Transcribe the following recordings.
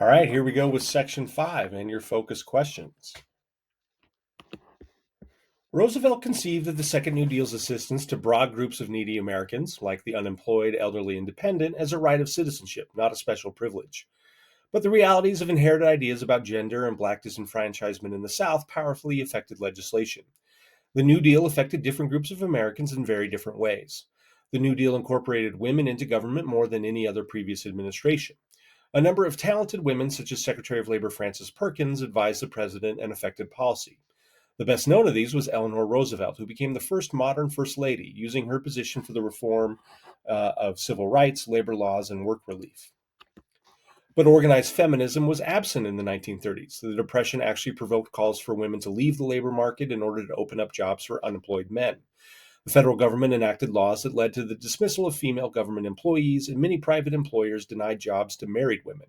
All right, here we go with section 5 and your focus questions. Roosevelt conceived of the Second New Deal's assistance to broad groups of needy Americans, like the unemployed, elderly, and dependent, as a right of citizenship, not a special privilege. But the realities of inherited ideas about gender and black disenfranchisement in the South powerfully affected legislation. The New Deal affected different groups of Americans in very different ways. The New Deal incorporated women into government more than any other previous administration. A number of talented women, such as Secretary of Labor Frances Perkins, advised the president and affected policy. The best known of these was Eleanor Roosevelt, who became the first modern First Lady, using her position for the reform of civil rights, labor laws, and work relief. But organized feminism was absent in the 1930s. The Depression actually provoked calls for women to leave the labor market in order to open up jobs for unemployed men. The federal government enacted laws that led to the dismissal of female government employees, and many private employers denied jobs to married women.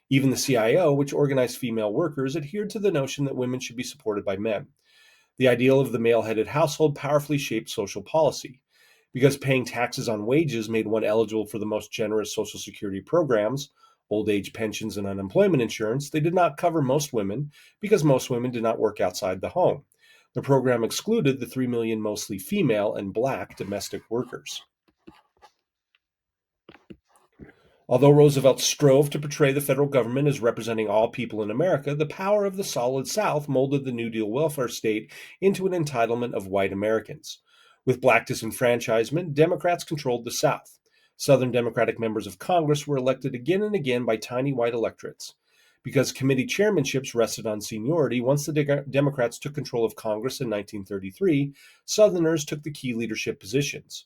Even the CIO, which organized female workers, adhered to the notion that women should be supported by men. The ideal of the male-headed household powerfully shaped social policy. Because paying taxes on wages made one eligible for the most generous Social Security programs, old age pensions, and unemployment insurance, they did not cover most women because most women did not work outside the home. The program excluded the 3 million mostly female and black domestic workers. Although Roosevelt strove to portray the federal government as representing all people in America, the power of the Solid South molded the New Deal welfare state into an entitlement of white Americans. With black disenfranchisement, Democrats controlled the South. Southern Democratic members of Congress were elected again and again by tiny white electorates. Because committee chairmanships rested on seniority, once the Democrats took control of Congress in 1933, Southerners took the key leadership positions.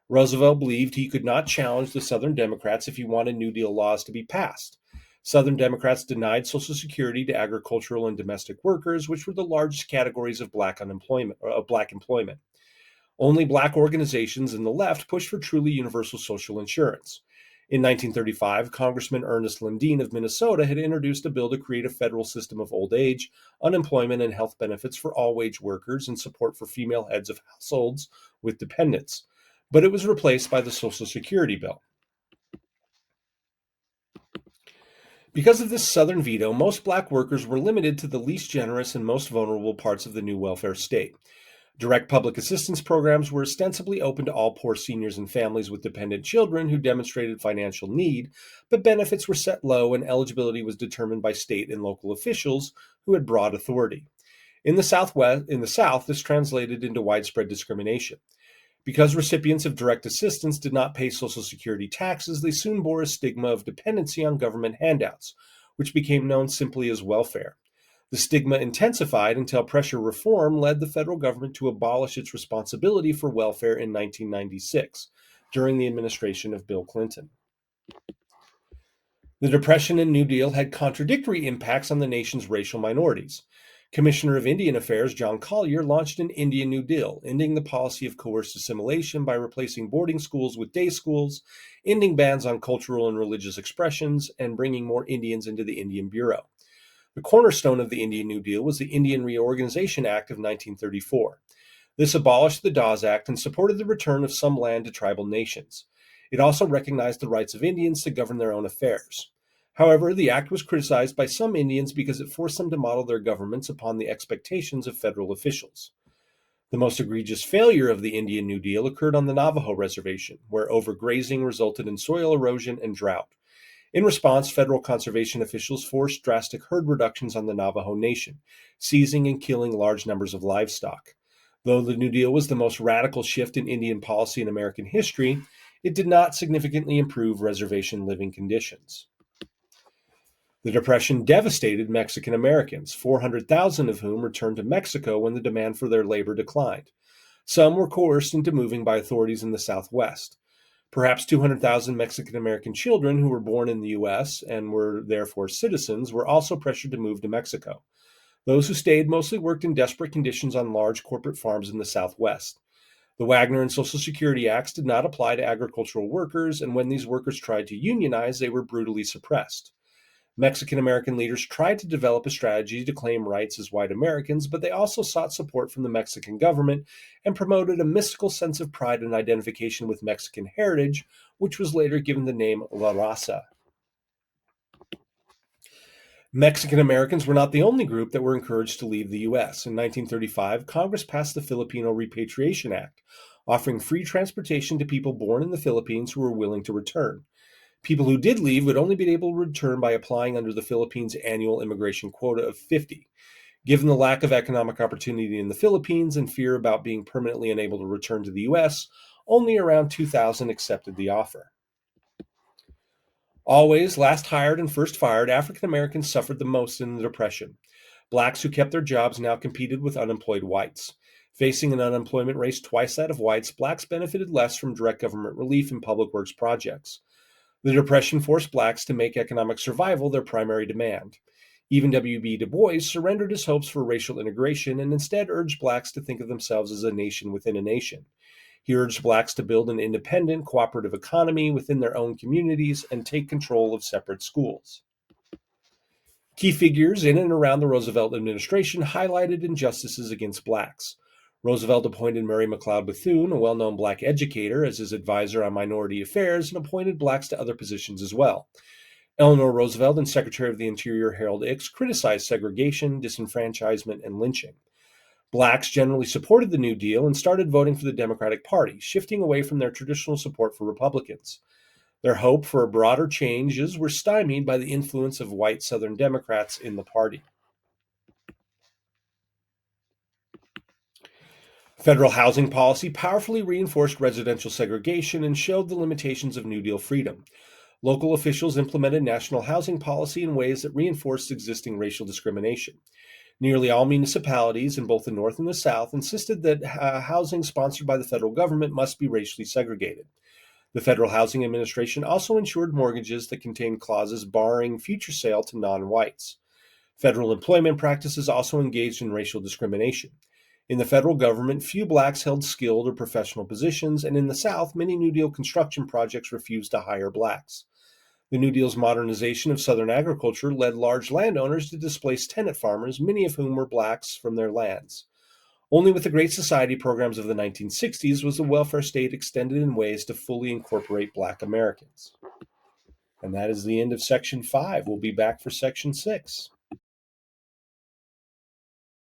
Roosevelt believed he could not challenge the Southern Democrats if he wanted New Deal laws to be passed. Southern Democrats denied Social Security to agricultural and domestic workers, which were the largest categories of black employment. Only black organizations and the left pushed for truly universal social insurance. In 1935, Congressman Ernest Lundeen of Minnesota had introduced a bill to create a federal system of old age, unemployment, and health benefits for all wage workers and support for female heads of households with dependents. But it was replaced by the Social Security bill. Because of this Southern veto, most black workers were limited to the least generous and most vulnerable parts of the new welfare state. Direct public assistance programs were ostensibly open to all poor seniors and families with dependent children who demonstrated financial need, but benefits were set low and eligibility was determined by state and local officials who had broad authority. In the South, this translated into widespread discrimination. Because recipients of direct assistance did not pay Social Security taxes, they soon bore a stigma of dependency on government handouts, which became known simply as welfare. The stigma intensified until pressure reform led the federal government to abolish its responsibility for welfare in 1996, during the administration of Bill Clinton. The Depression and New Deal had contradictory impacts on the nation's racial minorities. Commissioner of Indian Affairs John Collier launched an Indian New Deal, ending the policy of coerced assimilation by replacing boarding schools with day schools, ending bans on cultural and religious expressions, and bringing more Indians into the Indian Bureau. The cornerstone of the Indian New Deal was the Indian Reorganization Act of 1934. This abolished the Dawes Act and supported the return of some land to tribal nations. It also recognized the rights of Indians to govern their own affairs. However, the act was criticized by some Indians because it forced them to model their governments upon the expectations of federal officials. The most egregious failure of the Indian New Deal occurred on the Navajo Reservation, where overgrazing resulted in soil erosion and drought. In response, federal conservation officials forced drastic herd reductions on the Navajo Nation, seizing and killing large numbers of livestock. Though the New Deal was the most radical shift in Indian policy in American history, it did not significantly improve reservation living conditions. The Depression devastated Mexican Americans, 400,000 of whom returned to Mexico when the demand for their labor declined. Some were coerced into moving by authorities in the Southwest. Perhaps 200,000 Mexican American children who were born in the U.S. and were therefore citizens were also pressured to move to Mexico. Those who stayed mostly worked in desperate conditions on large corporate farms in the Southwest. The Wagner and Social Security Acts did not apply to agricultural workers, and when these workers tried to unionize, they were brutally suppressed. Mexican American leaders tried to develop a strategy to claim rights as white Americans, but they also sought support from the Mexican government and promoted a mystical sense of pride and identification with Mexican heritage, which was later given the name La Raza. Mexican Americans were not the only group that were encouraged to leave the U.S. In 1935, Congress passed the Filipino Repatriation Act, offering free transportation to people born in the Philippines who were willing to return. People who did leave would only be able to return by applying under the Philippines' annual immigration quota of 50. Given the lack of economic opportunity in the Philippines and fear about being permanently unable to return to the U.S., only around 2,000 accepted the offer. Always last hired and first fired, African Americans suffered the most in the Depression. Blacks who kept their jobs now competed with unemployed whites. Facing an unemployment rate twice that of whites, blacks benefited less from direct government relief and public works projects. The Depression forced blacks to make economic survival their primary demand. Even W.B. Du Bois surrendered his hopes for racial integration and instead urged blacks to think of themselves as a nation within a nation. He urged blacks to build an independent, cooperative economy within their own communities and take control of separate schools. Key figures in and around the Roosevelt administration highlighted injustices against blacks. Roosevelt appointed Mary McLeod Bethune, a well-known black educator, as his advisor on minority affairs and appointed blacks to other positions as well. Eleanor Roosevelt and Secretary of the Interior Harold Ickes criticized segregation, disenfranchisement, and lynching. Blacks generally supported the New Deal and started voting for the Democratic Party, shifting away from their traditional support for Republicans. Their hope for a broader changes were stymied by the influence of white Southern Democrats in the party. Federal housing policy powerfully reinforced residential segregation and showed the limitations of New Deal freedom. Local officials implemented national housing policy in ways that reinforced existing racial discrimination. Nearly all municipalities in both the North and the South insisted that housing sponsored by the federal government must be racially segregated. The Federal Housing Administration also ensured mortgages that contained clauses barring future sale to non-whites. Federal employment practices also engaged in racial discrimination. In the federal government, few blacks held skilled or professional positions, and in the South, many New Deal construction projects refused to hire blacks. The New Deal's modernization of Southern agriculture led large landowners to displace tenant farmers, many of whom were blacks, from their lands. Only with the Great Society programs of the 1960s was the welfare state extended in ways to fully incorporate black Americans. And that is the end of Section 5. We'll be back for Section 6.